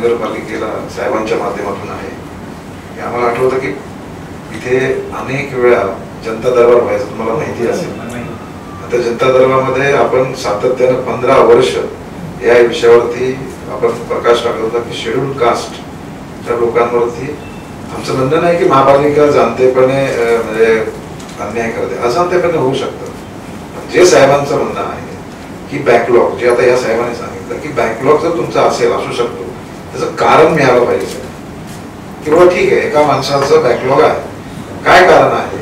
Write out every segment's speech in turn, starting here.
महानगरपालिकेला साहेबांच्या माध्यमातून आहे. हे आम्हाला आठवतं की इथे अनेक वेळा जनता दरबार व्हायचा, तुम्हाला माहिती असेल. आता जनता दरबारमध्ये आपण सातत्यानं 15 वर्ष या विषयावरती आपण प्रकाश टाकत होता की शेड्यूल कास्टच्या लोकांवरती आमचं म्हणणं नाही की महापालिका जाणतेपणे म्हणजे अन्याय करते, अजाणतेपणे होऊ शकतं. जे साहेबांचं म्हणणं आहे की बॅकलॉग, जे आता या साहेबांनी सांगितलं की बॅकलॉग जर तुमचा असेल असू शकतो, त्याचं कारण मिळालं पाहिजे की बाबा ठीक आहे एका माणसाचं बॅकलॉग आहे, काय कारण आहे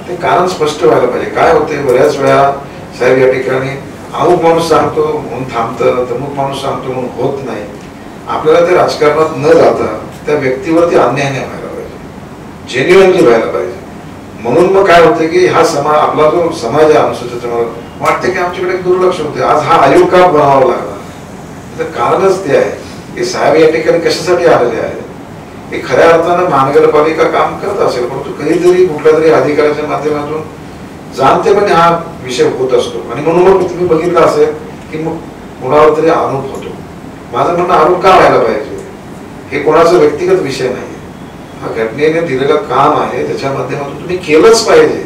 ते कारण स्पष्ट व्हायला पाहिजे. काय होते बऱ्याच वेळा साहेब या ठिकाणी अमुक माणूस सांगतो म्हणून थांबतं, तमुक माणूस सांगतो म्हणून होत नाही. आपल्याला ते राजकारणात न जाता त्या व्यक्तीवरती अन्याय नाही व्हायला पाहिजे, जेन्युइनली व्हायला पाहिजे. म्हणून मग काय होतं की हा समाज, आपला जो समाज आहे अनुसूचित वाटते की आमच्याकडे दुर्लक्ष होते. आज हा आयोग का बनावा लागला, त्याचं कारणच ते आहे की साहेब या ठिकाणी कशासाठी आलेले आहेत. हे खऱ्या अर्थानं महानगरपालिका काम करत असेल, परंतु कधीतरी कुठल्या तरी अधिकाऱ्याच्या माध्यमातून जाणतेपणे हा विषय होत असतो. आणि म्हणून मग तुम्ही बघितलं असेल की मग कोणावर तरी आरोप होतो. माझं म्हणणं आरोप का व्हायला पाहिजे, हे कोणाचा व्यक्तिगत विषय नाही. हा घटनेने दिलेलं काम आहे, त्याच्या माध्यमातून तुम्ही केलंच पाहिजे,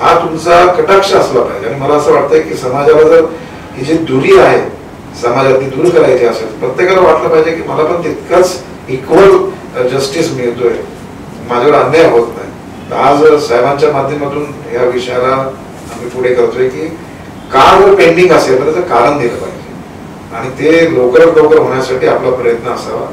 हा तुमचा कटाक्ष असला पाहिजे. आणि मला असं वाटतंय की समाजाला जर ही जी दुरी आहे समाजातली दूर करायची असेल, प्रत्येकाला वाटलं पाहिजे की मला पण तितकंच इक्वल जस्टिस मिळतोय, माझ्यावर अन्याय होत नाही. आज साहेबांच्या माध्यमातून या विषयाला आम्ही पुढे करतोय की का जर पेंडिंग असेल तर त्याचं कारण दिलं पाहिजे आणि ते लवकरात लवकर होण्यासाठी आपला प्रयत्न असावा.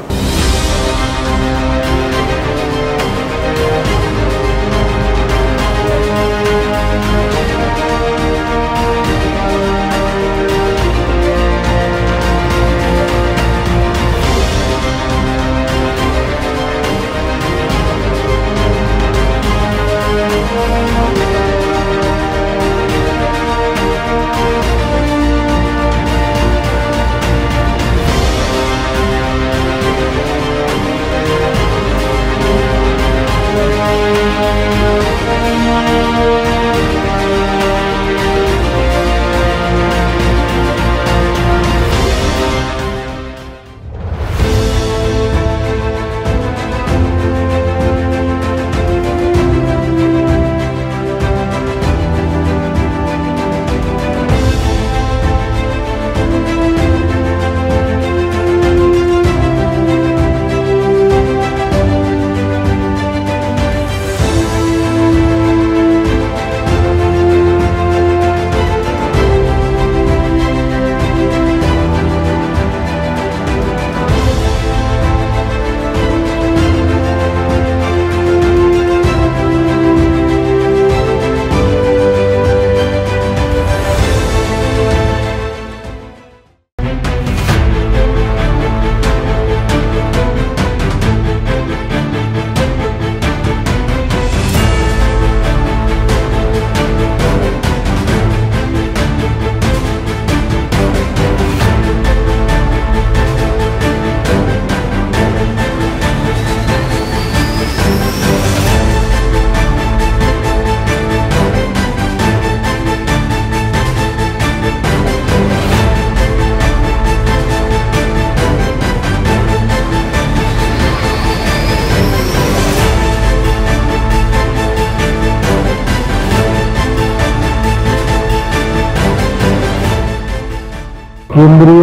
केंद्रीय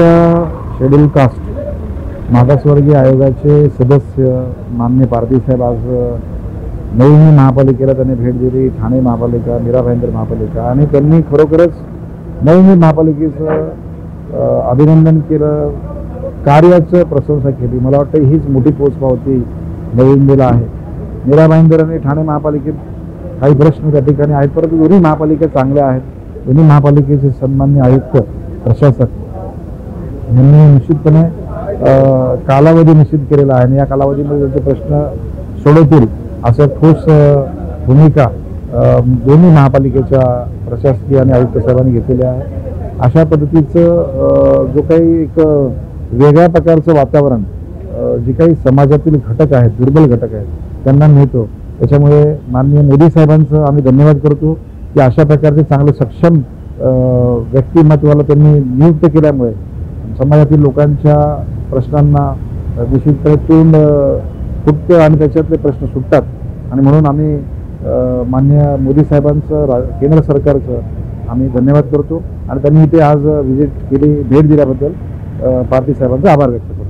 शेड्यूल कास्ट मागासवर्गीय आयोगाचे सदस्य माननीय पारधी साहेब आज नवी महापालिकेला त्यांनी भेट दिली. ठाणे महापालिका, मीरा भाईंदर महापालिका, आणि त्यांनी खरोखरच नवी महापालिकेचं अभिनंदन केलं, कार्याचं प्रशंसा केली. मला वाटतं हीच मोठी पोचपावती नवीनला आहे. मीरा भाईंदर आणि ठाणे महापालिकेत काही प्रश्न त्या ठिकाणी आहेत, परंतु दोन्ही महापालिका चांगल्या आहेत. दोन्ही महापालिकेचे सन्माननीय आयुक्त, प्रशासक यांनी निश्चितपणे कालावधी निश्चित केलेला आहे आणि या कालावधीमध्ये त्यांचे प्रश्न सोडवतील असं ठोस भूमिका दोन्ही महापालिकेच्या प्रशासकीय आणि आयुक्त साहेबांनी घेतलेली आहे. अशा पद्धतीचं जो काही एक वेगळ्या प्रकारचं वातावरण जे काही समाजातील घटक आहेत, दुर्बल घटक आहेत, त्यांना मिळतो. त्याच्यामुळे माननीय मोदी साहेबांचं आम्ही धन्यवाद करतो की अशा प्रकारचे चांगले सक्षम व्यक्तिमत्वाला त्यांनी नियुक्त केल्यामुळे समाजातील लोकांच्या प्रश्नांना निश्चितपणे तोंड फुटतं आणि त्याच्यातले प्रश्न सुटतात. आणि म्हणून आम्ही माननीय मोदी साहेबांचं केंद्र सरकारचं आम्ही धन्यवाद करतो आणि त्यांनी इथे आज व्हिजिट केली, भेट दिल्याबद्दल पारधी साहेबांचा आभार व्यक्त करतो.